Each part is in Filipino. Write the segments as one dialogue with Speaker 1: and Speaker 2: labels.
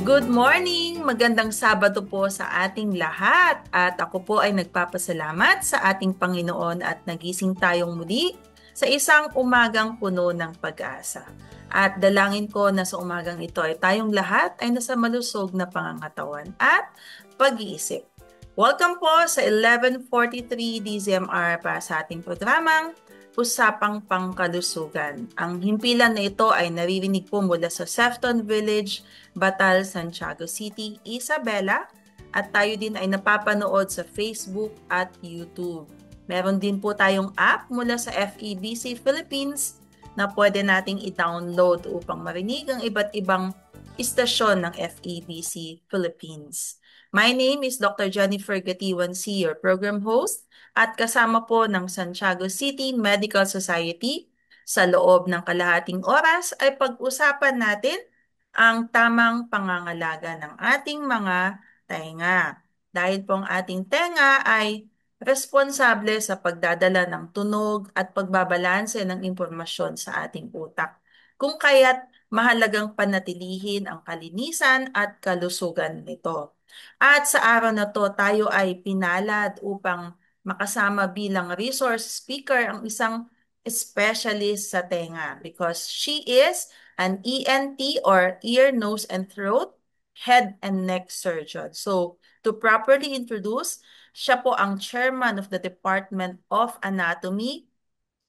Speaker 1: Good morning! Magandang Sabado po sa ating lahat. At ako po ay nagpapasalamat sa ating Panginoon at nagising tayong muli sa isang umagang puno ng pag-asa. At dalangin ko na sa umagang ito ay tayong lahat ay nasa malusog na pangangatawan at pag-iisip. Welcome po sa 11:43 DZMR para sa ating programang Usapang Pangkalusugan. Ang himpilan na ito ay naririnig po mula sa Sefton Village, Batal, Santiago City, Isabela, at tayo din ay napapanood sa Facebook at YouTube. Meron din po tayong app mula sa FEBC Philippines na pwede nating i-download upang marinig ang iba't ibang istasyon ng FEBC Philippines. My name is Dr. Jennifer Gatiwan C., your program host, at kasama po ng Santiago City Medical Society sa loob ng kalahating oras ay pag-usapan natin ang tamang pangangalaga ng ating mga tenga. Dahil po ang ating tenga ay responsable sa pagdadala ng tunog at pagbabalanse ng impormasyon sa ating utak. Kung kaya't mahalagang panatilihin ang kalinisan at kalusugan nito. At sa araw na to, tayo ay pinalad upang makasama bilang resource speaker ang isang specialist sa tenga because she is an ENT or ear, nose, and throat, head and neck surgeon. So, to properly introduce, siya po ang chairman of the Department of Anatomy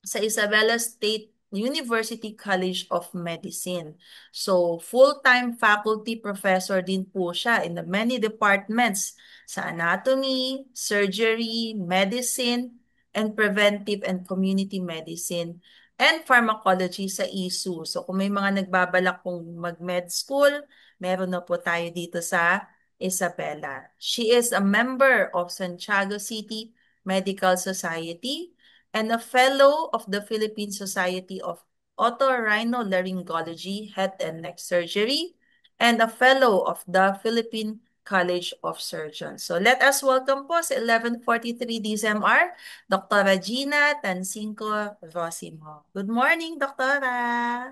Speaker 1: sa Isabela State University College of Medicine. So, full-time faculty professor din po siya in the many departments sa anatomy, surgery, medicine, and preventive and community medicine, and pharmacology sa ISU. So, kung may mga nagbabalak pong mag-med school, meron na po tayo dito sa Isabela. She is a member of Santiago City Medical Society and a fellow of the Philippine Society of Otorhinolaryngology, Head and Neck Surgery, and a fellow of the Philippine College of Surgeons. So let us welcome po sa 11:43 DZMR, Dr. Regina Tansinko Rosimo. Good morning, Doktora!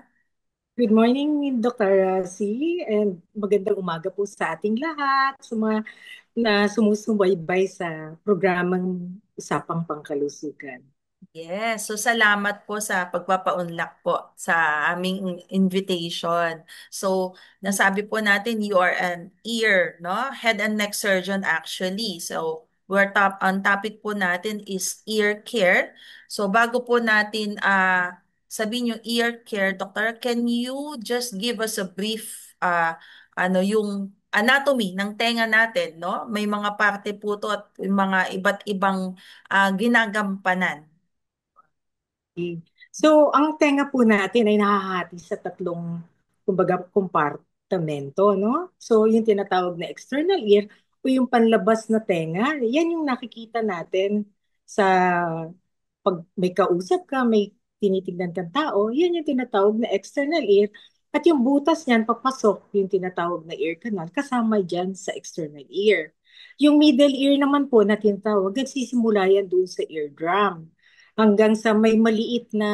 Speaker 2: Good morning, Dr. C. And magandang umaga po sa ating lahat, sa mga na sumusubaybay sa programang Usapang Pangkalusugan.
Speaker 1: Yes, so salamat po sa pagpapaunlak po sa aming invitation. So, nasabi po natin you are an ear, no? Head and neck surgeon actually. So, on topic po natin is ear care. So, bago po natin sabihin yung ear care, doctor, can you just give us a brief yung anatomy ng tenga natin, no? May mga parte po to at yung mga iba't ibang ginagampanan.
Speaker 2: Okay. So, ang tenga po natin ay nahahati sa tatlong, kumbaga, kompartamento, no? So, yung tinatawag na external ear o yung panlabas na tenga, yan yung nakikita natin sa pag may kausap ka, may tinitignan kang tao, yan yung tinatawag na external ear. At yung butas niyan, papasok yung tinatawag na ear canal, kasama dyan sa external ear. Yung middle ear naman po na tinatawag, nagsisimula yan doon sa eardrum. Hanggang sa may maliit na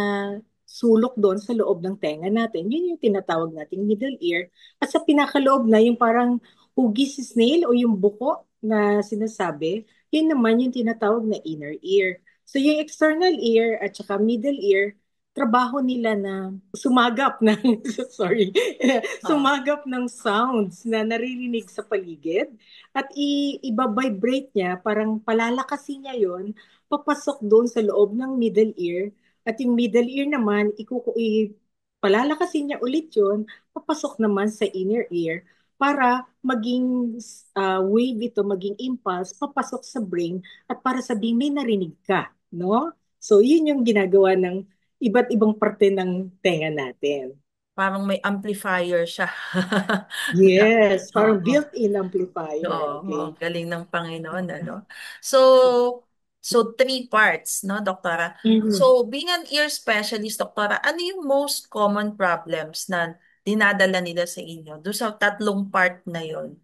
Speaker 2: sulok doon sa loob ng tenga natin. Yun yung tinatawag nating middle ear. At sa pinakaloob na, yung parang hugis snail o yung buko na sinasabi, yun naman yung tinatawag na inner ear. So yung external ear at saka middle ear, trabaho nila na sumagap ng sorry,
Speaker 1: Ah.
Speaker 2: sumagap ng sounds na naririnig sa paligid at iba-vibrate niya, parang palalakasin niya yon papasok doon sa loob ng middle ear at yung middle ear naman palalakasin niya ulit yon papasok naman sa inner ear para maging wave ito, maging impulse, papasok sa brain at para sabihin may narinig ka, no? So, yun yung ginagawa ng iba't ibang parte ng tenga natin.
Speaker 1: Parang may amplifier siya.
Speaker 2: Yes, parang
Speaker 1: Oo.
Speaker 2: built-in amplifier,
Speaker 1: Oo,
Speaker 2: okay?
Speaker 1: galing ng Panginoon, ano? So, three parts, no, Doktora?
Speaker 2: Mhm.
Speaker 1: So, being an ear specialist, Doktora, ano yung most common problems na dinadala nila sa inyo? Doon sa tatlong part na yon.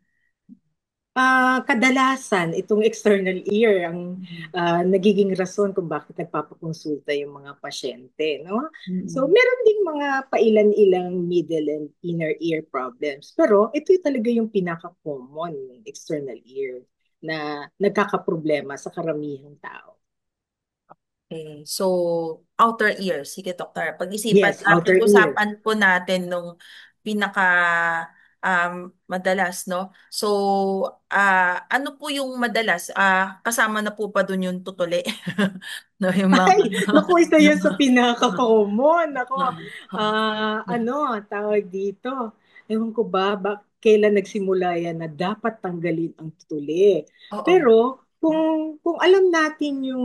Speaker 2: Kadalasan, itong external ear ang
Speaker 1: Mm.
Speaker 2: nagiging rason kung bakit nagpapakonsulta yung mga pasyente, no? So,
Speaker 1: Mm.
Speaker 2: meron ding mga pailan-ilang middle and inner ear problems. Pero ito yung talaga yung pinaka-common yung external ear na nagkakaproblema sa karamihang tao.
Speaker 1: Okay. So, outer ear. Sige, Doktor. Pag-isipan,
Speaker 2: Yes, outer ear.
Speaker 1: pag-usapan po natin nung pinaka madalas, no? So, ano po yung madalas? Kasama na po pa dun yung tutuli? No, yung mga
Speaker 2: Ay,
Speaker 1: ano,
Speaker 2: naku, isa
Speaker 1: yung
Speaker 2: yan sa
Speaker 1: mga...
Speaker 2: pinaka-common. Ako, tawag dito. Ewan ko ba, kailan nagsimula yan na dapat tanggalin ang tuli.
Speaker 1: Oo.
Speaker 2: Pero, kung alam natin yung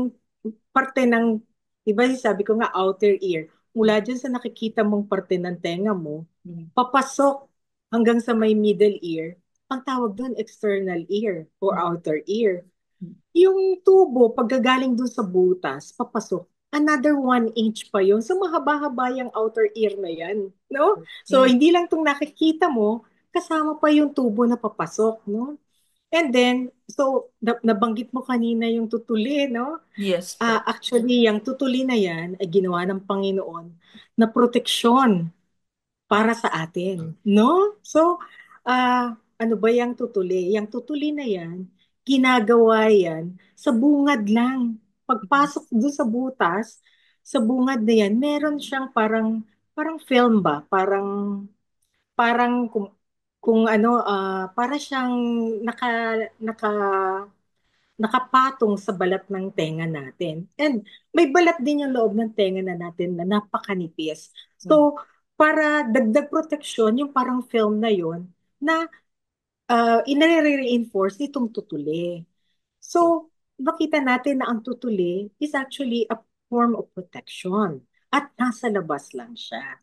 Speaker 2: parte ng, di ba sabi ko nga, outer ear, mula dyan sa nakikita mong parte ng tenga mo, papasok hanggang sa may middle ear, ang tawag doon external ear or outer ear. Yung tubo, pagkagaling dun sa butas, papasok, another 1 inch pa yun. So, mahaba-haba yung outer ear na yan. No? So,
Speaker 1: Okay.
Speaker 2: hindi lang itong nakikita mo, kasama pa yung tubo na papasok. No? And then, so, nabanggit mo kanina yung tutuli, no?
Speaker 1: Yes po.
Speaker 2: Actually, yung tutuli na yan ay ginawa ng Panginoon na proteksyon para sa atin, no? So, ano ba yung tutuli? Yung tutuli na yan, ginagawa yan sa bungad lang. Pagpasok doon sa butas, sa bungad na yan, meron siyang parang film ba? Parang kung ano, para siyang naka, naka nakapatong sa balat ng tenga natin. And may balat din yung loob ng tenga na natin na napakanipis. So, para dagdag proteksyon, yung parang film na yon na inare-reinforce nitong tutuli. So, makita natin na ang tutuli is actually a form of protection at nasa labas lang siya.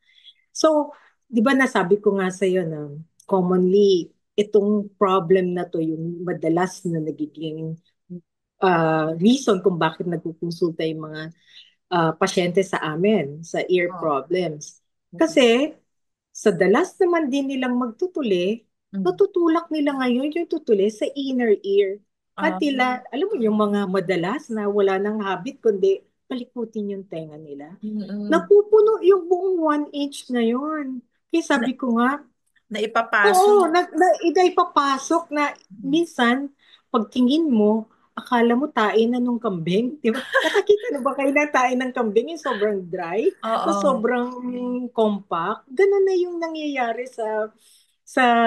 Speaker 2: So, di ba nasabi ko nga sa iyo na commonly itong problem na to yung madalas na nagiging reason kung bakit nagpupunsulta yung mga pasyente sa amin sa ear
Speaker 1: Oh.
Speaker 2: problems. Kasi sa dalas naman din nilang magtutuli, natutulak nila ngayon yung tutuli sa inner ear. At
Speaker 1: Ah,
Speaker 2: tila, alam mo yung mga madalas na wala nang habit kundi palikutin yung tenga nila.
Speaker 1: mm,
Speaker 2: Napupuno yung buong 1 inch na yun. Kaya
Speaker 1: na,
Speaker 2: sabi ko nga,
Speaker 1: na ipapasok.
Speaker 2: oo, iday papasok na minsan, pagtingin mo, akala mo tain na nung kambing, di ba? Nakakita na ba kayo ng tain ng kambing yung sobrang dry, na
Speaker 1: Oo.
Speaker 2: sobrang compact? Ganun na yung nangyayari sa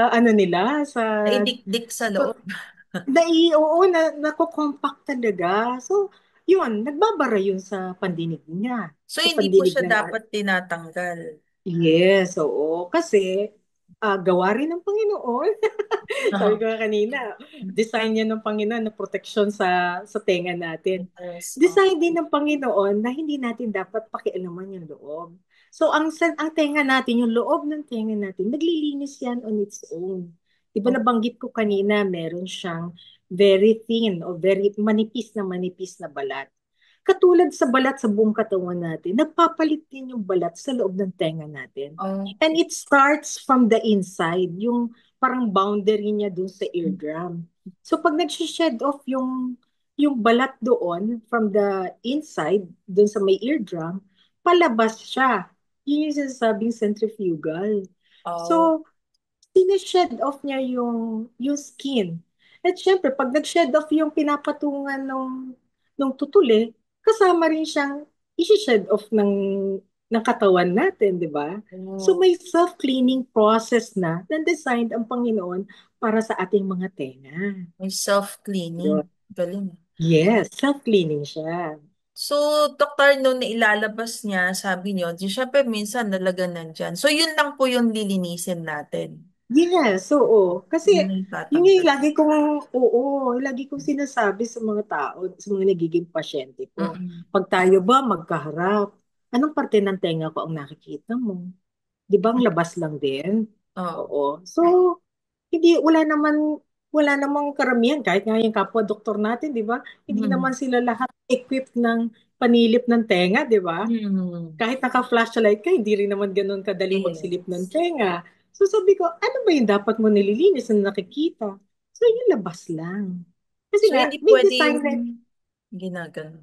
Speaker 2: ano nila,
Speaker 1: Naidikdik sa loob.
Speaker 2: oo, nako-compact talaga. So, yun, nagbabara yun sa pandinig niya,
Speaker 1: So,
Speaker 2: sa
Speaker 1: hindi po
Speaker 2: pandinig
Speaker 1: siya
Speaker 2: ng
Speaker 1: dapat tinatanggal.
Speaker 2: yes, oo. Kasi gawa rin ng Panginoon. Sabi
Speaker 1: Oo.
Speaker 2: ko nga kanina, design niya ng Panginoon na proteksyon sa tenga natin.
Speaker 1: Yes. Oh.
Speaker 2: Design din ng Panginoon na hindi natin dapat pakialaman yung loob. So ang tenga natin, yung loob ng tenga natin, naglilinis yan on its own. Di ba
Speaker 1: Oh.
Speaker 2: nabanggit ko kanina, meron siyang very thin o very manipis na balat. Katulad sa balat sa buong katawan natin, nagpapalit din yung balat sa loob ng tenga natin.
Speaker 1: Oh.
Speaker 2: And it starts from the inside, yung parang boundary niya dun sa eardrum. So pag nag-shed off yung balat doon from the inside, dun sa may eardrum, palabas siya. Yun yung sinasabing centrifugal.
Speaker 1: Oh.
Speaker 2: So, sineshed off niya yung skin. At syempre, pag nag-shed off yung pinapatungan ng tutuli, kasama rin siyang isi-shed off ng katawan natin, di ba? So
Speaker 1: Oh.
Speaker 2: may self-cleaning process na designed ang Panginoon para sa ating mga tenga.
Speaker 1: May
Speaker 2: Yun.
Speaker 1: self-cleaning. Galing.
Speaker 2: Yes, self-cleaning siya.
Speaker 1: So, doktor, nung nailalabas niya, sabi niyo, di syempre minsan nalaganan dyan. So, yun lang po yung lilinisin natin.
Speaker 2: Yes, oo. Kasi
Speaker 1: Yun yung
Speaker 2: yun yung
Speaker 1: tatanggal.
Speaker 2: lagi kong sinasabi sa mga tao, sa mga nagiging pasyente ko.
Speaker 1: Mm-mm.
Speaker 2: Pag tayo ba magkaharap, anong parte ng tenga ko ang nakikita mo? Di ba ang labas lang din?
Speaker 1: Oh.
Speaker 2: Oo. So, hindi, wala namang karamihan. Kahit nga yung kapwa-doktor natin, di ba? Hindi naman
Speaker 1: Mm.
Speaker 2: sila lahat equipped ng panilip ng tenga, di ba?
Speaker 1: Mm.
Speaker 2: Kahit naka-flashlight ka, hindi rin naman ganun kadaling magsilip ng
Speaker 1: Yes.
Speaker 2: tenga. So sabi ko, ano ba yung dapat mo nililinis na nakikita? So yung labas lang. Kasi
Speaker 1: So,
Speaker 2: nga,
Speaker 1: hindi
Speaker 2: may design
Speaker 1: pwedeng
Speaker 2: na,
Speaker 1: ginagano.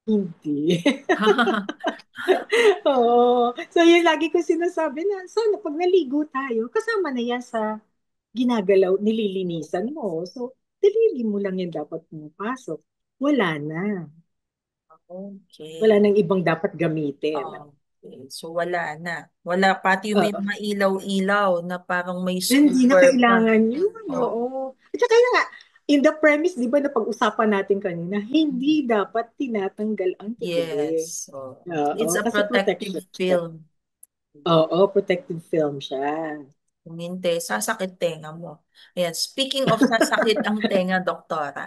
Speaker 2: Hindi. Oo. So, yun lagi ko sinasabi na, sana pag naligo tayo, kasama na yan sa ginagalaw, nililinisan mo. So, daliri mo lang yan dapat pumapasok. Wala na. Wala
Speaker 1: Okay.
Speaker 2: nang ibang dapat gamitin.
Speaker 1: Okay. So wala na. Wala pati yung may
Speaker 2: Oo.
Speaker 1: mga ilaw-ilaw na parang may
Speaker 2: Hindi na
Speaker 1: scooper pa.
Speaker 2: kailangan yun.
Speaker 1: Oh.
Speaker 2: Oo. At saka yun nga, in the premise, di ba, na pag-usapan natin kanina, hindi dapat tinatanggal ang tubig.
Speaker 1: Yes. Oh.
Speaker 2: Oo,
Speaker 1: It's a
Speaker 2: kasi
Speaker 1: protective
Speaker 2: protection siya.
Speaker 1: film.
Speaker 2: Oo, protective film siya.
Speaker 1: Kung hindi, sasakit tenga mo. Ayan. Speaking of sasakit ang tenga, doktora,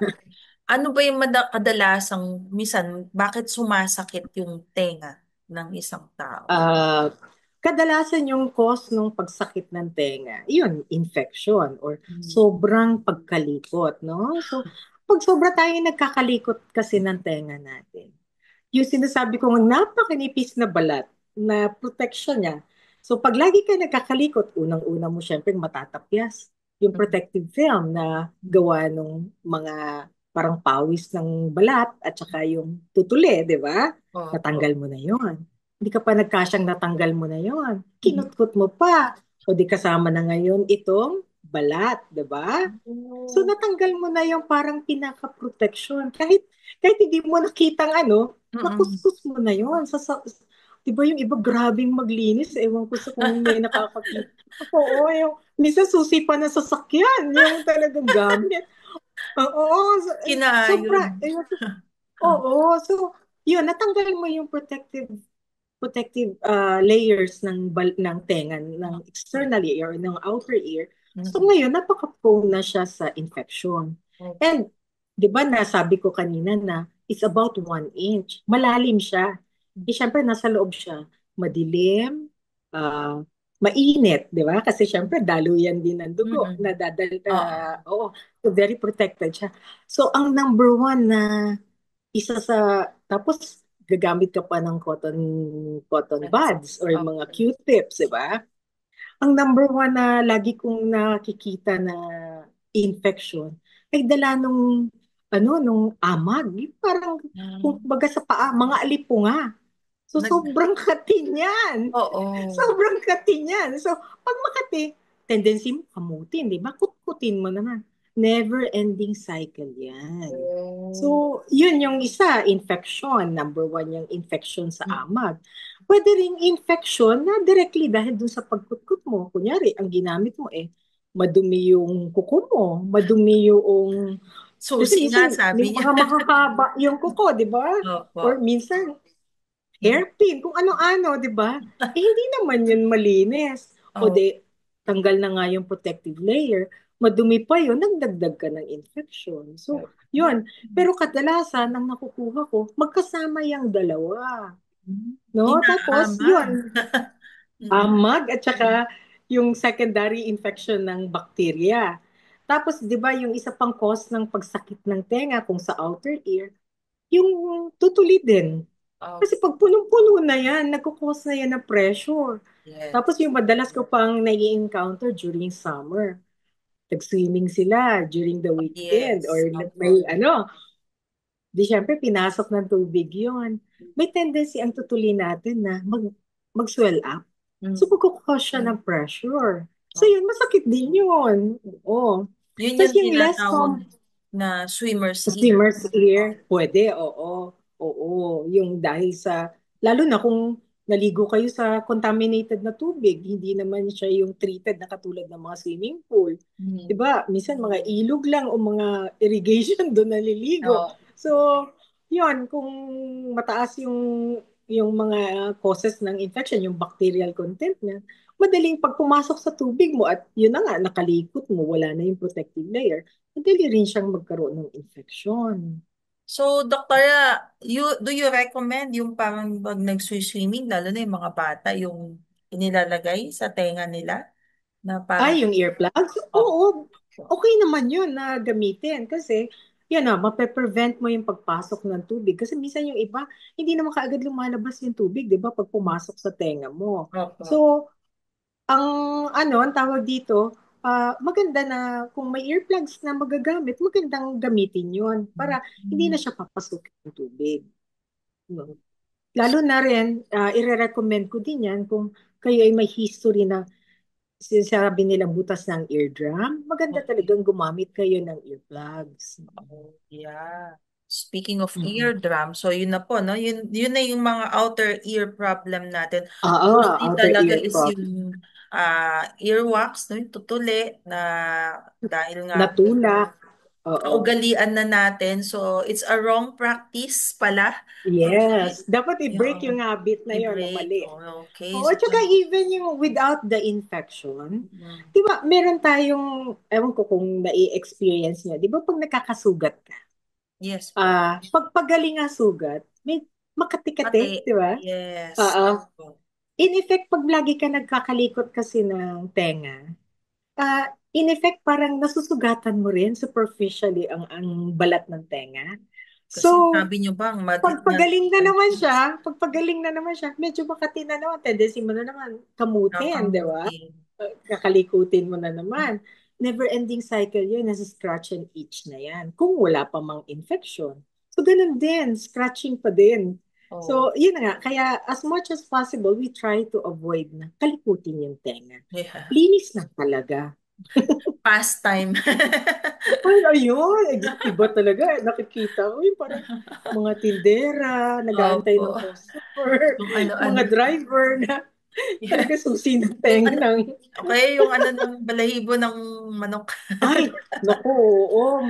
Speaker 1: ano ba yung kadalasang, misan, bakit sumasakit yung tenga ng isang tao?
Speaker 2: Ah, kadalasan yung cause ng pagsakit ng tenga, yun, infection or
Speaker 1: Mm.
Speaker 2: sobrang pagkalikot, no? So, pag sobra tayo nagkakalikot kasi ng tenga natin, yung sinasabi kong napakanipis na balat na protection niya. So, pag lagi ka nagkakalikot, unang-una mo syempre matatapyas yung protective film na gawa ng mga parang pawis ng balat at saka yung tutuli, di ba?
Speaker 1: Opo.
Speaker 2: Natanggal mo na yon. Hindi ka pa nagkasyang natanggal mo na yon. Kinutkot mo pa. O di kasama na ngayon itong balat, di ba? So
Speaker 1: Oh.
Speaker 2: natanggal mo na yung parang pinaka-protection. Kahit hindi mo nakitang ano,
Speaker 1: Mm-mm.
Speaker 2: nakuskus mo na yon. Di ba yung iba grabing maglinis? Ewan ko sa kung may nakakakita. Oo, yung minsan susi pa na sasakyan, yung talagang gamit. Oo,
Speaker 1: Kinayod.
Speaker 2: sobra. Oo, so yun, natanggal mo yung protective layers ng tenga, ng
Speaker 1: Okay.
Speaker 2: external ear or ng outer ear. So
Speaker 1: Mm-mm.
Speaker 2: ngayon, napaka-prone na siya sa infection.
Speaker 1: Okay.
Speaker 2: And, di ba nasabi ko kanina na it's about 1 inch. Malalim siya. Eh, syempre, nasa loob siya. Madilim, ah, mainit, di ba? Kasi syempre, daluyan din ng dugo.
Speaker 1: Mm-mm. Oo.
Speaker 2: Oo, so very protected siya. So, ang number one na tapos gagamit ka pa ng cotton
Speaker 1: Yes.
Speaker 2: buds or mga
Speaker 1: Okay.
Speaker 2: Q-tips, di ba? Ang number one na lagi kong nakikita na infection ay dala nung amag. Yung parang, kung
Speaker 1: Mm.
Speaker 2: baga sa paa, mga alipunga. So,
Speaker 1: Nag,
Speaker 2: sobrang katin yan.
Speaker 1: oo.
Speaker 2: Sobrang katin yan. So, pag makati, tendency mo kamutin, di ba? Kutkutin mo naman. Never-ending cycle yan.
Speaker 1: Oh.
Speaker 2: So, yun yung isa, infection. Number one yung infection sa
Speaker 1: Mm.
Speaker 2: amag. Pwede ring infection na directly dahil dun sa pagkutkut mo. Kunyari, ang ginamit mo madumi yung kuko mo, madumi yung kasi
Speaker 1: Susi nga,
Speaker 2: minsan
Speaker 1: sabi
Speaker 2: may
Speaker 1: niya.
Speaker 2: mga mahahaba yung kuko, di ba? Or
Speaker 1: Opo.
Speaker 2: minsan
Speaker 1: Mm.
Speaker 2: hairpin, kung ano-ano, di ba? Eh, hindi naman yun malinis. O
Speaker 1: Oh.
Speaker 2: di, tanggal na nga yung protective layer, madumi pa yun, nagdagdag ka ng infection. So, yun. Pero kadalasan, ang nakukuha ko, magkasama yung dalawa. No? Tapos,
Speaker 1: Inaamag.
Speaker 2: yun,
Speaker 1: Mm.
Speaker 2: amag at saka yung secondary infection ng bacteria. Tapos, di ba, yung isa pang cause ng pagsakit ng tenga kung sa outer ear, yung tutuli din.
Speaker 1: Oh,
Speaker 2: Kasi pag punong-puno na yan, nagkukos na yan ng pressure. Tapos
Speaker 1: yes.
Speaker 2: yung madalas ko pang nai-encounter during summer. Nag-swimming sila during the
Speaker 1: Oh,
Speaker 2: weekend or
Speaker 1: yes.
Speaker 2: may
Speaker 1: Opo.
Speaker 2: di syempre pinasok ng tubig yon. May tendency ang tutuli natin na mag-swell up. So
Speaker 1: Mm.
Speaker 2: magkukos siya ng pressure. So
Speaker 1: Oh.
Speaker 2: yun, masakit din yun. Oo.
Speaker 1: Yun
Speaker 2: Tapos
Speaker 1: yung
Speaker 2: yung less
Speaker 1: tinatawag na swimmer's ear.
Speaker 2: swimmer's ear, pwede, oo. Oo, yung dahil sa, lalo na kung naligo kayo sa contaminated na tubig, hindi naman siya yung treated na katulad ng mga swimming pool.
Speaker 1: Mm.
Speaker 2: 'Diba? Minsan mga ilog lang o mga irrigation doon naliligo.
Speaker 1: Oh.
Speaker 2: So, yun, kung mataas yung mga causes ng infection, yung bacterial content niya, madaling pag pumasok sa tubig mo at yun na nga, nakalikot mo, wala na yung protective layer, madali rin siyang magkaroon ng infection.
Speaker 1: So, doktora, do you recommend yung parang pag nag-swimming, lalo na yung mga bata, yung inilalagay sa tenga nila na parang,
Speaker 2: Ay, yung earplugs?
Speaker 1: oh,
Speaker 2: Oo, okay naman yun na gamitin kasi yan na, mape-prevent mo yung pagpasok ng tubig. Kasi minsan yung iba, hindi naman kaagad lumalabas yung tubig, di ba, pag pumasok sa tenga mo.
Speaker 1: opo.
Speaker 2: So, ang tawag dito, maganda na kung may earplugs na magagamit, magandang gamitin yun para hindi na
Speaker 1: Mm.
Speaker 2: siya papasok ng tubig. No? Lalo na rin, ire-recommend ko din yan kung kayo ay may history na sinasabi nilang butas ng eardrum, maganda
Speaker 1: Okay.
Speaker 2: talagang gumamit kayo ng earplugs.
Speaker 1: Oh, yeah. Speaking of
Speaker 2: Mm-mm.
Speaker 1: eardrum, so yun na po, no? Yun na yung mga outer ear problem natin.
Speaker 2: Oo,
Speaker 1: Mostly
Speaker 2: outer
Speaker 1: talaga
Speaker 2: ear
Speaker 1: is
Speaker 2: problem.
Speaker 1: yung earwax, no? Yung tutuli na dahil nga po
Speaker 2: Natulak. Oo.
Speaker 1: kaugalian na natin. So, it's a wrong practice pala.
Speaker 2: Yes. Dapat i-break yung
Speaker 1: Yung
Speaker 2: habit na yon na
Speaker 1: i-break.
Speaker 2: mali.
Speaker 1: Oh, okay.
Speaker 2: Oo,
Speaker 1: So,
Speaker 2: tsaka even yung without the infection,
Speaker 1: mm,
Speaker 2: di ba, meron tayong, ewan ko kung nai-experience niya, di ba pag nakakasugat ka,
Speaker 1: yes po.
Speaker 2: pag pagaling nga sugat, may
Speaker 1: Pati,
Speaker 2: makati-kati, di ba?
Speaker 1: yes.
Speaker 2: Oo.
Speaker 1: Oh,
Speaker 2: In effect, pag lagi ka nagkakalikot kasi ng tenga, in effect, parang nasusugatan mo rin superficially ang balat ng tenga. So,
Speaker 1: kasi sabi nyo bang
Speaker 2: pagpagaling na naman siya, medyo makati na naman, tendency mo na naman kamutin, di ba?
Speaker 1: nakamuti.
Speaker 2: Kakalikutin mo na naman. Never-ending cycle yun, nasa scratch and itch na yan. Kung wala pa mang infection. So, ganun din, scratching pa din.
Speaker 1: Oh,
Speaker 2: So, yun na nga. Kaya, as much as possible, we try to avoid na kalikutin yung tenga.
Speaker 1: yeah.
Speaker 2: Linis na talaga.
Speaker 1: Pastime.
Speaker 2: Ay, ayun. Iba talaga. Nakikita ko yung parang mga tindera, nag-aantay
Speaker 1: Opo.
Speaker 2: ng customer,
Speaker 1: Yung ano-ano.
Speaker 2: mga driver na talaga susi ng
Speaker 1: Yung
Speaker 2: tenga
Speaker 1: ano,
Speaker 2: ng
Speaker 1: okay, yung ano ng balahibo ng manok.
Speaker 2: ay, naku, oo,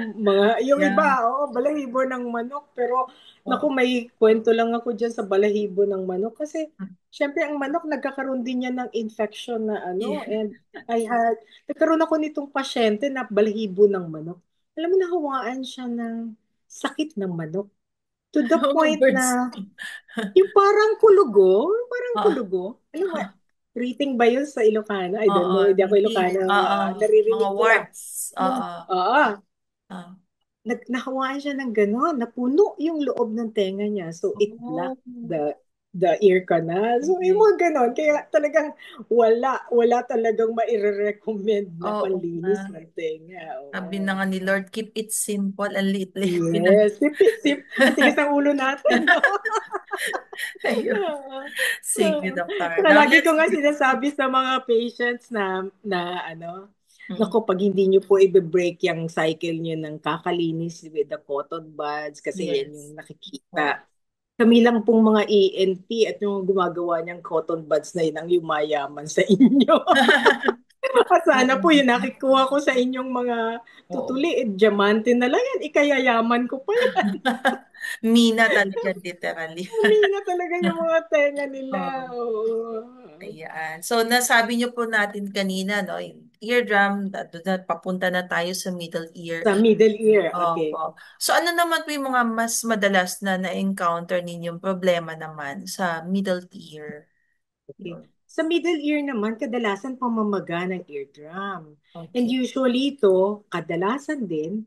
Speaker 2: yung iba,
Speaker 1: Yeah.
Speaker 2: oo, balahibo ng manok. Pero, naku,
Speaker 1: Oh.
Speaker 2: may kwento lang ako dyan sa balahibo ng manok. Kasi, syempre, ang manok, nagkakaroon din yan ng infection na ano.
Speaker 1: Yeah.
Speaker 2: And nagkaroon ako nitong pasyente na balahibo ng manok. Alam mo, nahawaan siya ng sakit ng manok. To the
Speaker 1: Mga
Speaker 2: point
Speaker 1: birds.
Speaker 2: na, yung parang
Speaker 1: Ah,
Speaker 2: kulugo. Alam mo, rating ba yun sa Ilocano? I don't
Speaker 1: oo,
Speaker 2: know, hindi ako
Speaker 1: reading.
Speaker 2: Ilocano.
Speaker 1: Oo, mga
Speaker 2: Naririnig ko lang.
Speaker 1: words.
Speaker 2: Yung,
Speaker 1: Oo. Ah.
Speaker 2: nahawaan siya ng gano'n, napuno yung loob ng tenga niya. So, it
Speaker 1: Oh.
Speaker 2: blocked the ear canal. So, yung
Speaker 1: Okay.
Speaker 2: mga gano'n. Kaya talagang wala talagang maire-recommend na
Speaker 1: Oo nga.
Speaker 2: panlinis ng tenga.
Speaker 1: Sabi na
Speaker 2: Oo.
Speaker 1: nga ni Lord, keep it simple and liit-liit pinag...
Speaker 2: Yes, sip. Ang tigas ng ulo natin, no?
Speaker 1: Ayun. Sige, Doktor.
Speaker 2: Kaya
Speaker 1: Now,
Speaker 2: lagi
Speaker 1: let's...
Speaker 2: ko nga sinasabi sa mga patients na ano,
Speaker 1: Mm.
Speaker 2: naku, pag hindi nyo po i-break yung cycle nyo ng kakalinis with the cotton buds, kasi yan yung
Speaker 1: Yes. Oh.
Speaker 2: nakikita. Kami lang pong mga ENT at yung gumagawa niyang cotton buds na yun ang yumayaman sa inyo.
Speaker 1: Oo.
Speaker 2: Sana po yung nakikuha ko sa inyong mga
Speaker 1: Oo.
Speaker 2: tutuli, diamante na lang yan, ikayayaman ko pa yan.
Speaker 1: Mina talaga, literally.
Speaker 2: Humina talaga yung mga tenga nila.
Speaker 1: Oo.
Speaker 2: Oo.
Speaker 1: Ayan. So, nasabi niyo po natin kanina, no, yung eardrum, papunta na tayo sa middle ear.
Speaker 2: Sa middle ear,
Speaker 1: Opo.
Speaker 2: okay.
Speaker 1: So, ano naman po yung mga mas madalas na na-encounter ninyong problema naman sa middle ear?
Speaker 2: Okay.
Speaker 1: Yun.
Speaker 2: Sa middle ear naman, kadalasan pamamaga ng eardrum. And
Speaker 1: Okay.
Speaker 2: usually ito, kadalasan din,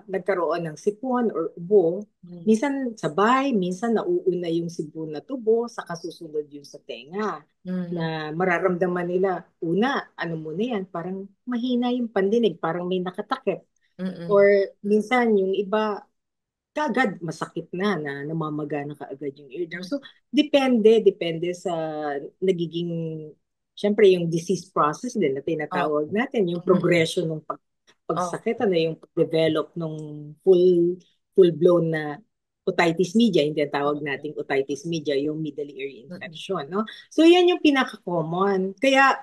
Speaker 2: nagkaroon ng sipon or ubo.
Speaker 1: Mm.
Speaker 2: Minsan sabay, minsan nauuna yung sipon na tubo, sa kasusunod yung sa tenga.
Speaker 1: Mm.
Speaker 2: Na mararamdaman nila, una, ano muna yan, parang mahina yung pandinig, parang may nakatakip. Or
Speaker 1: Mm-mm.
Speaker 2: minsan yung iba, kaagad masakit na namamaga na kaagad yung eardrum. So, depende sa nagiging, syempre yung disease process din na tinatawag
Speaker 1: Opo.
Speaker 2: natin, yung
Speaker 1: Mm-mm.
Speaker 2: progression ng pagsakit,
Speaker 1: Opo.
Speaker 2: ano yung develop ng full-blown na otitis media, yung tinatawag
Speaker 1: Opo.
Speaker 2: nating otitis media, yung middle ear
Speaker 1: Mm-mm.
Speaker 2: infection, no? So, yan yung pinaka-common. Kaya,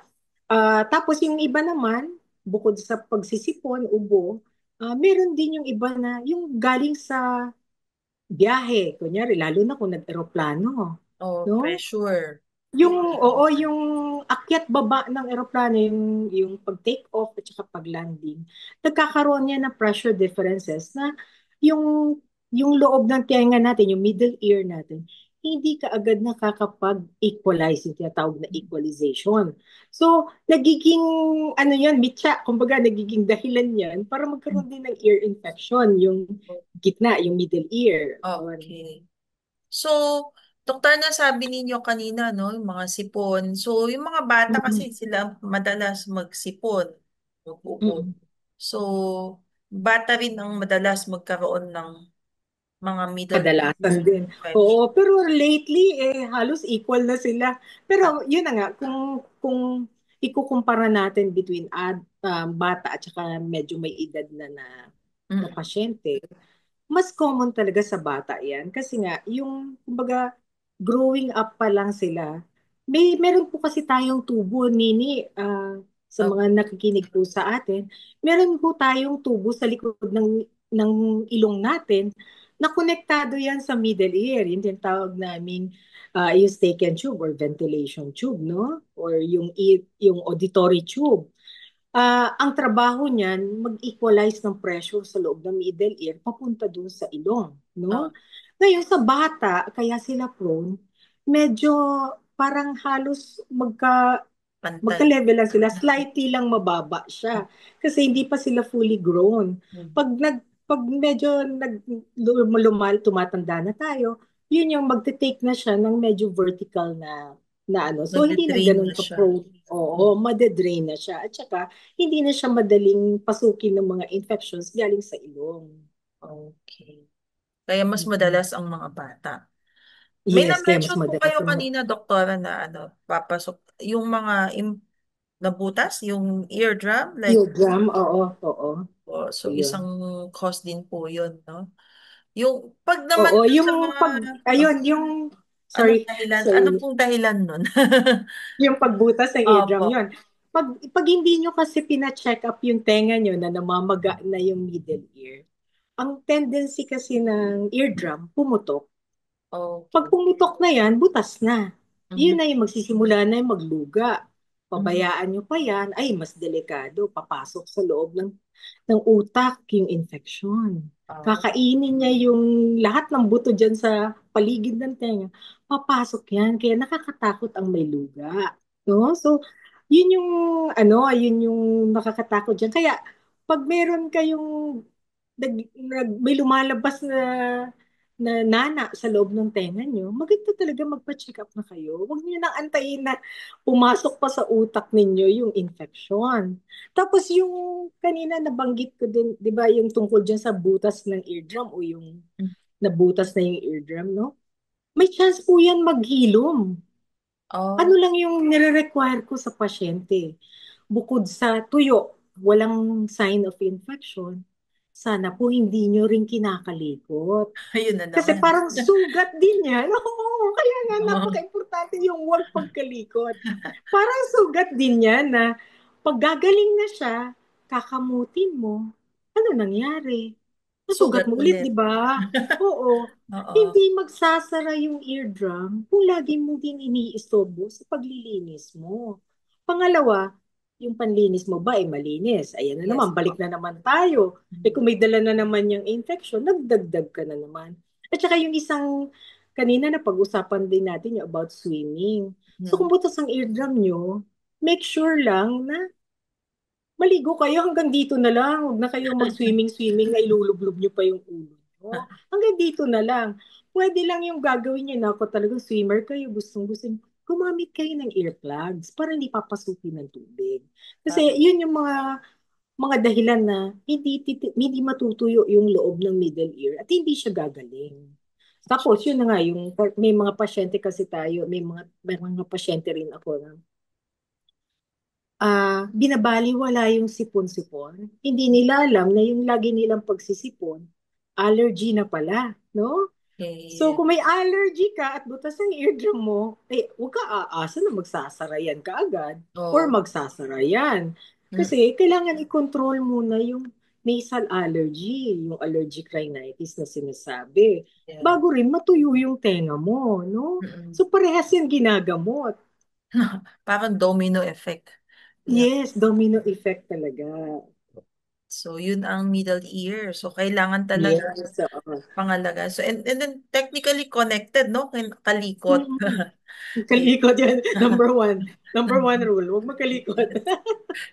Speaker 2: tapos yung iba naman, bukod sa pagsisipon, ubo, meron din yung iba na yung galing sa biyahe, kunyari, lalo na kung nag-eroplano,
Speaker 1: Oh,
Speaker 2: no?
Speaker 1: pressure.
Speaker 2: Oo, yung akyat baba ng eroplano, yung pag-take off at saka pag-landing, nagkakaroon niya ng pressure differences na yung, yung loob ng tenga natin, yung middle ear natin, hindi ka agad nakakapag-equalize, yung tinatawag na equalization. So, nagiging, ano yan, mitya, kumbaga, nagiging dahilan yan para magkaroon din ng ear infection, yung gitna, yung middle ear. Yun.
Speaker 1: Okay. So, doktor, na sabi ninyo kanina, no, yung mga sipon. So, yung mga bata kasi
Speaker 2: Mm-mm.
Speaker 1: sila madalas magsipon, mag-ubo.
Speaker 2: Mm-mm.
Speaker 1: So, bata rin ang madalas magkaroon ng mga middle
Speaker 2: Kadalasan din.
Speaker 1: infection.
Speaker 2: Oo, pero lately halos equal na sila.
Speaker 1: Ah,
Speaker 2: Pero yun na nga kung ikukumpara natin between bata at saka medyo may edad na
Speaker 1: mm,
Speaker 2: pasyente, mas common talaga sa bata 'yan kasi nga yung kumbaga growing up pa lang sila. Meron po kasi tayong tubo nini sa
Speaker 1: oh,
Speaker 2: mga nakikinig po sa atin. Meron po tayong tubo sa likod ng ilong natin na konektado yan sa middle ear. Yung tinatawag namin eustachian tube or ventilation tube, no? Or yung auditory tube. Ang trabaho niyan, mag-equalize ng pressure sa loob ng middle ear papunta dun sa ilong,
Speaker 1: oh,
Speaker 2: no? Ngayon sa bata, kaya sila prone, medyo parang halos
Speaker 1: pantay.
Speaker 2: magka-level lang sila, slightly lang mababa siya kasi hindi pa sila fully grown.
Speaker 1: Mm.
Speaker 2: Pag medyo tumatanda na tayo, yun yung magte-take na siya ng medyo vertical na ano. So hindi na
Speaker 1: Nagde-drain
Speaker 2: ganun
Speaker 1: na
Speaker 2: ka
Speaker 1: siya.
Speaker 2: pro. Oo, madedrain na siya. At saka, hindi na siya madaling pasukin ng mga infections galing sa ilong.
Speaker 1: Okay. Kaya mas
Speaker 2: Mm-mm.
Speaker 1: madalas ang mga bata. May
Speaker 2: Yes, kaya mas
Speaker 1: na-mention po
Speaker 2: madalas
Speaker 1: kayo
Speaker 2: ang
Speaker 1: kanina, doktora, na papasok yung mga nabutas, yung eardrum, like,
Speaker 2: eardrum. Oo, oo.
Speaker 1: oh,
Speaker 2: So,
Speaker 1: so
Speaker 2: yun.
Speaker 1: isang cause din po yun, no? Yung pag naman
Speaker 2: Oo,
Speaker 1: dun sa
Speaker 2: yung
Speaker 1: mga,
Speaker 2: ayun,
Speaker 1: anong
Speaker 2: sorry,
Speaker 1: dahilan? Ano
Speaker 2: sorry,
Speaker 1: pong dahilan nun?
Speaker 2: yung pagbutas ng eardrum,
Speaker 1: Opo.
Speaker 2: yun. Pag hindi nyo kasi pina-check up yung tenga nyo na namamaga na yung middle ear, ang tendency kasi ng eardrum, pumutok. Pag
Speaker 1: Okay.
Speaker 2: pumutok na yan, butas na. Yun
Speaker 1: Mhm.
Speaker 2: na yung magsisimula na yung magluga.
Speaker 1: Mhm.
Speaker 2: Pabayaan nyo pa yan, ay mas delikado, papasok sa loob ng utak yung infection.
Speaker 1: Oh,
Speaker 2: Kakainin niya yung lahat ng buto dyan sa paligid ng tenga. Papasok yan, kaya nakakatakot ang may luga. No? So, yun yung nakakatakot dyan. Kaya, pag meron kayong may lumalabas na nana sa loob ng tenga nyo, maganda talaga magpa-check up na kayo. Huwag niyo nang antayin na pumasok pa sa utak ninyo yung infection. Tapos yung kanina nabanggit ko din, 'di ba, yung tungkol diyan sa butas ng eardrum o yung
Speaker 1: mm.
Speaker 2: nabutas na yung eardrum, no? May chance po yan maghilom. Ano
Speaker 1: Oh,
Speaker 2: lang yung nire-require ko sa pasyente? Bukod sa tuyo, walang sign of infection, sana po hindi nyo rin kinakalikot.
Speaker 1: ayun na
Speaker 2: Kasi
Speaker 1: naman.
Speaker 2: parang sugat din yan. Oo, kaya nga
Speaker 1: Oh.
Speaker 2: napaka-importante yung huwag pagkalikot. Parang sugat din yan na pag gagaling na siya, kakamutin mo, ano nangyari? Nasugat
Speaker 1: Sugat
Speaker 2: mo ulit, di
Speaker 1: ulit.
Speaker 2: ba? Oo.
Speaker 1: Oo.
Speaker 2: Hindi magsasara yung eardrum kung lagi mo din iniistobo sa paglilinis mo. Pangalawa, yung panlinis mo ba ay malinis? Ayan na
Speaker 1: Yes
Speaker 2: naman, balik
Speaker 1: po.
Speaker 2: na naman tayo. Eh
Speaker 1: Mhm.
Speaker 2: kung may dala na naman yung infection, nagdagdag ka na naman. At saka yung kanina na pag-usapan din natin yung about swimming. So kung
Speaker 1: Mhm.
Speaker 2: butas ang eardrum nyo, make sure lang na maligo kayo hanggang dito na lang. Huwag na kayo mag-swimming-swimming na ilulublob nyo pa yung ulo nyo. Hanggang dito na lang. Pwede lang yung gagawin nyo na ako talagang swimmer kayo, gustong-gusto nyo. Gumamit kayo ng earplugs para hindi papasukin ng tubig. Kasi
Speaker 1: Tama.
Speaker 2: yun yung mga dahilan na hindi matutuyo yung loob ng middle ear at hindi siya gagaling. Tapos yun na nga yung may mga pasyente kasi tayo, may mga pasyente rin ako na binabaliwala yung sipon-sipon. Hindi nila alam na yung lagi nilang pagsisipon, allergy na pala, no? So
Speaker 1: Okay.
Speaker 2: kung may allergy ka at butas ang eardrum mo, huwag ka aasa na magsasara yan kaagad or
Speaker 1: Oh.
Speaker 2: magsasara yan.
Speaker 1: Mm.
Speaker 2: Kasi kailangan i-control muna yung nasal allergy, yung allergic rhinitis na sinasabi,
Speaker 1: Yeah.
Speaker 2: bago rin matuyo yung tenga mo, no?
Speaker 1: Mm-mm.
Speaker 2: So parehas yan ginagamot.
Speaker 1: Parang domino effect. Yeah.
Speaker 2: Yes, domino effect talaga.
Speaker 1: So, yun ang middle ear. So, kailangan talaga
Speaker 2: Yes, oo.
Speaker 1: pangalaga. So, and then technically connected, no? Kalikot.
Speaker 2: Mm-mm.
Speaker 1: Ay-
Speaker 2: Kalikot yan. Number one. Number one rule. Huwag magkalikot.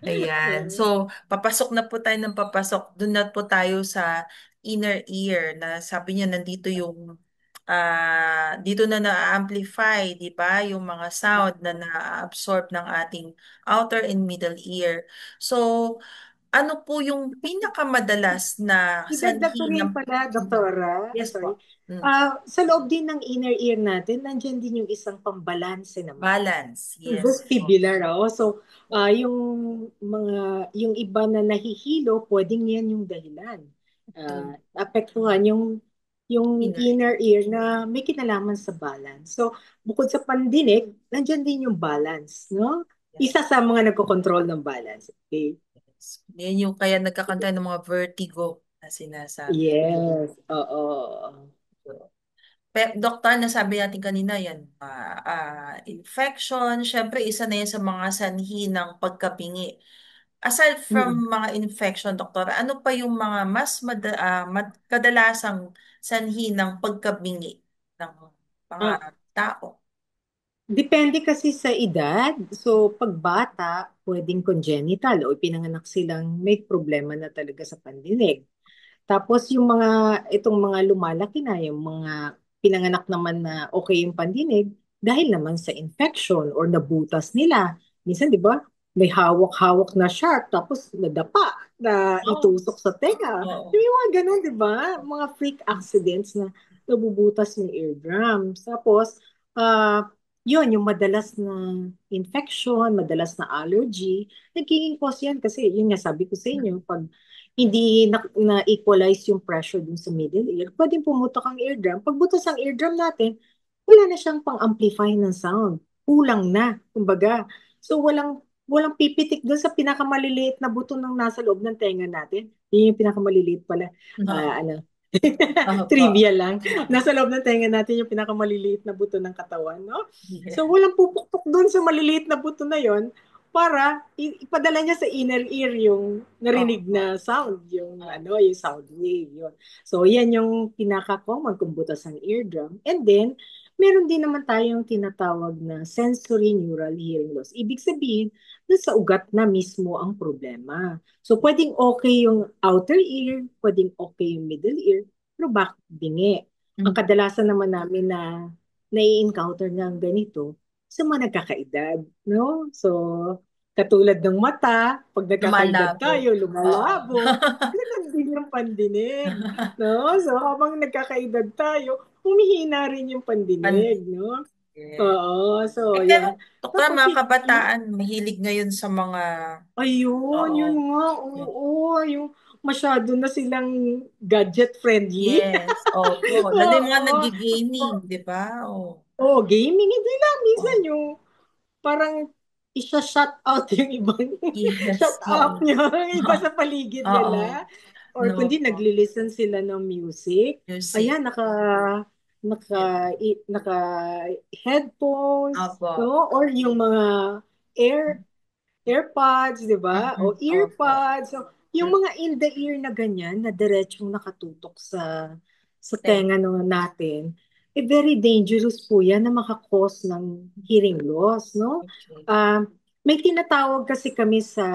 Speaker 1: Ayan.
Speaker 2: Oo.
Speaker 1: So, papasok na po tayo ng papasok. Doon na po tayo sa inner ear na sabi niya nandito yung dito na na-amplify, di ba? Yung mga sound na na-absorb ng ating outer and middle ear. So, ano po yung pinakamadalas na
Speaker 2: Idagdag ko
Speaker 1: sanhi
Speaker 2: rin
Speaker 1: ng...
Speaker 2: pala,
Speaker 1: Mm.
Speaker 2: Doktora,
Speaker 1: Yes
Speaker 2: sorry.
Speaker 1: po. Mm.
Speaker 2: Sa loob din ng inner ear natin, nandyan din yung isang pambalanse naman.
Speaker 1: Balance. Yes po.
Speaker 2: Vestibular, oh. So, yung yung iba na nahihilo, pwedeng yan yung dahilan.
Speaker 1: Mm.
Speaker 2: Apektuhan yung
Speaker 1: Inner ear.
Speaker 2: inner ear na may kinalaman sa balance. So, bukod sa pandinig, nandyan din yung balance, no?
Speaker 1: Yeah.
Speaker 2: Isa sa mga nagkocontrol ng balance. Okay?
Speaker 1: Yes. Yan yung kaya nagkakanta ng mga vertigo na sinasabi.
Speaker 2: Yes, oo.
Speaker 1: Doktor, nasabi natin kanina yan, infection, syempre isa na yan sa mga sanhi ng pagkapingi. Aside from
Speaker 2: Mm.
Speaker 1: mga infection, doktor, ano pa yung mga mas kadalasang sanhi ng pagkabingi ng mga
Speaker 2: Ah,
Speaker 1: tao?
Speaker 2: Depende kasi sa edad. So, pag bata, pwedeng congenital o pinanganak silang may problema na talaga sa pandinig. Tapos yung itong mga lumalaki na, yung mga pinanganak naman na okay yung pandinig, dahil naman sa infection or nabutas nila. Minsan, di ba, may hawak-hawak na sharp, tapos nadapa, na
Speaker 1: Oh,
Speaker 2: itusok sa tenga.
Speaker 1: oo.
Speaker 2: Yung mga ganun, di ba? Mga freak accidents na nabubutas yung eardrums. Tapos, yun, yung madalas na infection, madalas na allergy, nagiging cause yan kasi, yun nga sabi ko sa inyo, pag hindi na-equalize yung pressure dun sa middle ear, pwedeng pumutok ang eardrum. Pag butas ang eardrum natin, wala na siyang pang-amplify ng sound. Kulang na, kumbaga. So walang pipitik dun sa pinakamaliliit na buto ng nasa loob ng tenga natin. Yun yung pinakamaliliit pala.
Speaker 1: Oo.
Speaker 2: Ano,
Speaker 1: Opo.
Speaker 2: trivia lang. Nasa loob ng tenga natin yung pinakamaliliit na buto ng katawan, no? So
Speaker 1: Yeah.
Speaker 2: walang pupukpok dun sa maliliit na buto na yon para ipadala niya sa inner ear yung narinig
Speaker 1: Opo.
Speaker 2: na sound, yung
Speaker 1: Opo.
Speaker 2: yung sound wave, yun. So, yan yung pinaka-common kung butas ang eardrum. And then, meron din naman tayong tinatawag na sensory neural hearing loss. Ibig sabihin, nasa ugat na mismo ang problema. So, pwedeng okay yung outer ear, pwedeng okay yung middle ear, pero bakit bingi? Ang
Speaker 1: Mm.
Speaker 2: kadalasan naman namin na nai-encounter ng ganito sa mga nagkakaedad, no? So, katulad ng mata, pag nagkakaedad
Speaker 1: Lumalabo.
Speaker 2: tayo,
Speaker 1: Oo.
Speaker 2: lumalabo, ganun din yung pandinig, no? So, habang nagkakaedad tayo, humihina rin yung
Speaker 1: Pandi.
Speaker 2: pandinig, no?
Speaker 1: Yeah.
Speaker 2: Oo, so,
Speaker 1: Pero,
Speaker 2: yun.
Speaker 1: doktor,
Speaker 2: Tapos,
Speaker 1: mga kabataan, mahilig ngayon sa mga...
Speaker 2: ayun, yun
Speaker 1: Oo.
Speaker 2: nga, oo, yung masyado na silang gadget friendly.
Speaker 1: Yes. Opo. Lalo yung mga
Speaker 2: Oo.
Speaker 1: nag-gaming, di ba? Oh.
Speaker 2: Oh, gaming, hindi lang. Minsan
Speaker 1: Oh.
Speaker 2: yung parang isa-shut out yung ibang shut
Speaker 1: Yes.
Speaker 2: up
Speaker 1: Oo.
Speaker 2: yung iba sa paligid
Speaker 1: Oo.
Speaker 2: nila. Or
Speaker 1: No
Speaker 2: kundi
Speaker 1: po.
Speaker 2: nagli-listen sila ng music.
Speaker 1: Music.
Speaker 2: Ayan, naka headphones,
Speaker 1: Opo.
Speaker 2: no? Or yung mga air AirPods, di ba? O
Speaker 1: Opo.
Speaker 2: earpods. So, yung mga in the ear na ganyan, na diretsong nakatutok sa
Speaker 1: Thank
Speaker 2: tenga no, natin, very dangerous po yan na makakos ng hearing loss, no?
Speaker 1: you.
Speaker 2: Um, may tinatawag kasi kami sa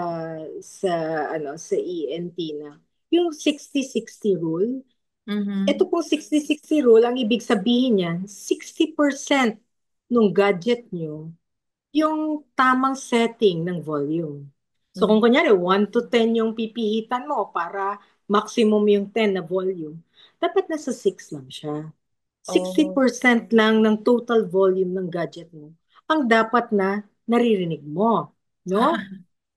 Speaker 2: sa ENT na yung 60-60 rule. Ito
Speaker 1: Mm-hmm.
Speaker 2: pong 60-60 rule, ang ibig sabihin niyan, 60% nung gadget nyo yung tamang setting ng volume. So kung kunyari 1 to 10 yung pipihitan mo para maximum yung 10 na volume, dapat nasa 6 lang siya. sixty
Speaker 1: Oh.
Speaker 2: percent lang ng total volume ng gadget mo ang dapat na naririnig mo. No?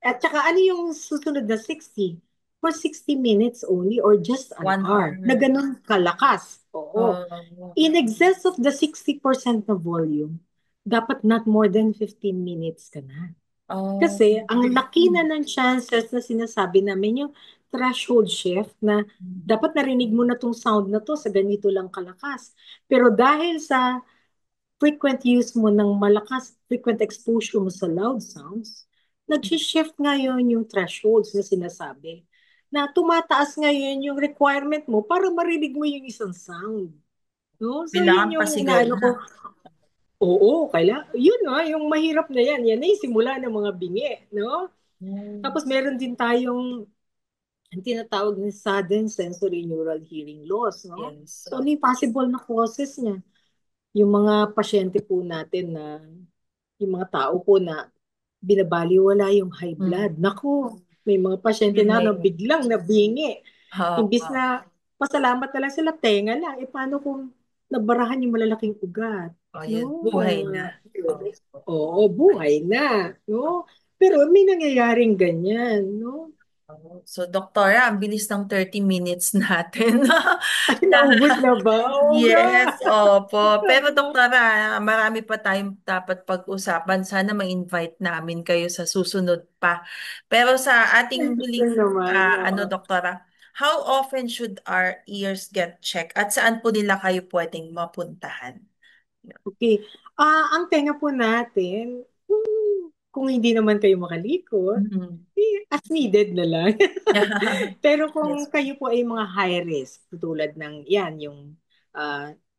Speaker 2: At saka ano yung susunod na 60? For 60 minutes only or just an
Speaker 1: One
Speaker 2: hour. Na
Speaker 1: hour.
Speaker 2: ganun kalakas. Oo.
Speaker 1: Oh.
Speaker 2: In excess of the 60% na volume, dapat not more than 15 minutes ka na.
Speaker 1: Oh.
Speaker 2: Kasi ang laki na ng chances na sinasabi namin yung threshold shift na dapat narinig mo na tong sound na to sa ganito lang kalakas. Pero dahil sa frequent use mo ng malakas, frequent exposure mo sa loud sounds, nag-shift ngayon yung thresholds na sinasabi na tumataas ngayon yung requirement mo para marinig mo yung isang sound. No? So
Speaker 1: Kailangan
Speaker 2: yun yung
Speaker 1: pasigal
Speaker 2: inaano
Speaker 1: na.
Speaker 2: ko, oo, yun nga, yung mahirap na yan, yan ay simula ng mga bingi, no?
Speaker 1: Mm.
Speaker 2: Tapos meron din tayong ang tinatawag na sudden sensory neural hearing loss, no?
Speaker 1: Yes.
Speaker 2: So ano yung possible na causes niya? Yung mga pasyente po natin na, yung mga tao po na binabaliwala yung high
Speaker 1: Mm.
Speaker 2: blood. Naku, May mga pasyente na biglang nabingi. Imbis
Speaker 1: Opo.
Speaker 2: na pasalamat na lang sila, tenga lang. Eh, paano kung nabarahan yung malalaking ugat?
Speaker 1: O yun,
Speaker 2: No?
Speaker 1: buhay na. Opo.
Speaker 2: Oo, buhay na. No? Pero may nangyayaring ganyan. No?
Speaker 1: So, doktora, ang bilis ng 30 minutes natin.
Speaker 2: Ay,
Speaker 1: Na,
Speaker 2: naubos na ba? Oo nga.
Speaker 1: yes, opo. Pero doktora, marami pa tayong dapat pag-usapan. Sana ma-invite namin kayo sa susunod pa. Pero sa
Speaker 2: Ay,
Speaker 1: ating
Speaker 2: gusto
Speaker 1: huling,
Speaker 2: naman. Oo.
Speaker 1: doktora, how often should our ears get checked? At saan po nila kayo pwedeng mapuntahan?
Speaker 2: Okay. Ang tenga po natin, kung hindi naman kayo makalikot,
Speaker 1: Mhm.
Speaker 2: as needed na lang. Pero kung
Speaker 1: Yes po.
Speaker 2: kayo po ay mga high risk, tulad ng yan, yung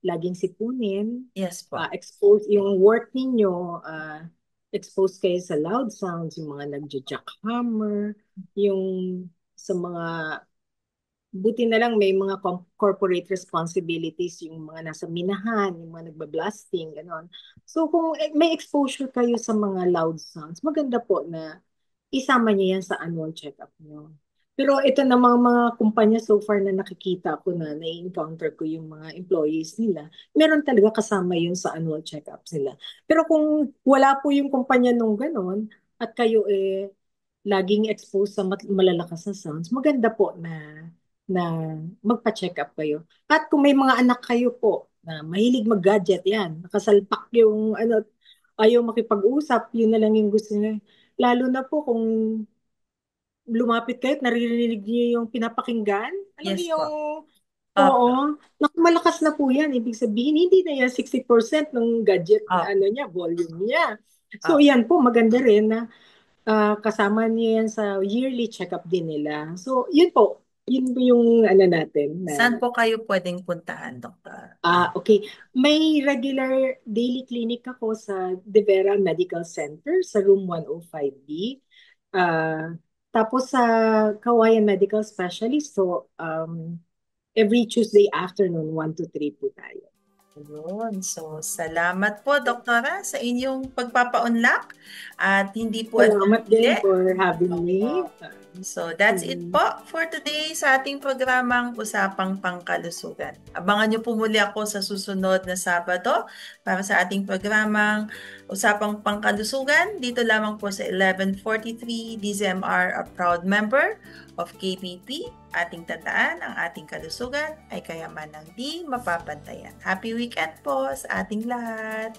Speaker 2: laging sipunin,
Speaker 1: Yes po.
Speaker 2: expose yung work ninyo, exposed kayo sa loud sounds, yung mga nagja-jackhammer, yung sa mga buti na lang may mga corporate responsibilities yung mga nasa minahan, yung mga nagbablasting, gano'n. So kung may exposure kayo sa mga loud sounds, maganda po na isama niyo yan sa annual check-up niyo. Pero ito namang mga kumpanya so far na nakikita ko na na-encounter ko yung mga employees nila, meron talaga kasama yun sa annual check-ups nila. Pero kung wala po yung kumpanya nung ganon at kayo laging exposed sa malalakas na sounds, maganda po na magpa-check up kayo. At kung may mga anak kayo po na mahilig mag-gadget, yan, nakasalpak yung ayaw makipag-usap, yun na lang yung gusto niya. Lalo na po kung lumapit kayo at naririnig niyo yung pinapakinggan. Alam
Speaker 1: Yes
Speaker 2: niyo
Speaker 1: po.
Speaker 2: yung, oo,
Speaker 1: Opo.
Speaker 2: naku, malakas na po yan. Ibig sabihin, hindi na yan 60% ng gadget na
Speaker 1: Opo.
Speaker 2: niya, volume niya. So,
Speaker 1: Opo.
Speaker 2: yan po, maganda rin na kasama niya yan sa yearly check-up din nila. So, yun po. Yun po yung natin na
Speaker 1: Saan po kayo pwedeng puntahan, doktor?
Speaker 2: okay. May regular daily clinic ako sa De Vera Medical Center sa room 105B. Ah, tapos sa Kawayan Medical Specialist, so every Tuesday afternoon, 1 to 3 po tayo.
Speaker 1: Yun. So, salamat po, doktora, sa inyong pagpapaunlak at hindi po at
Speaker 2: Salamat din
Speaker 1: huli.
Speaker 2: for having me.
Speaker 1: So, that's it po for today sa ating programang Usapang Pangkalusugan. Abangan niyo po muli ako sa susunod na Sabado para sa ating programang Usapang Pangkalusugan. Dito lamang po sa 1143 DZMR, a proud member of KBP. Ating tandaan, ang ating kalusugan ay kayaman ng di mapapantayan. Happy weekend po sa ating lahat!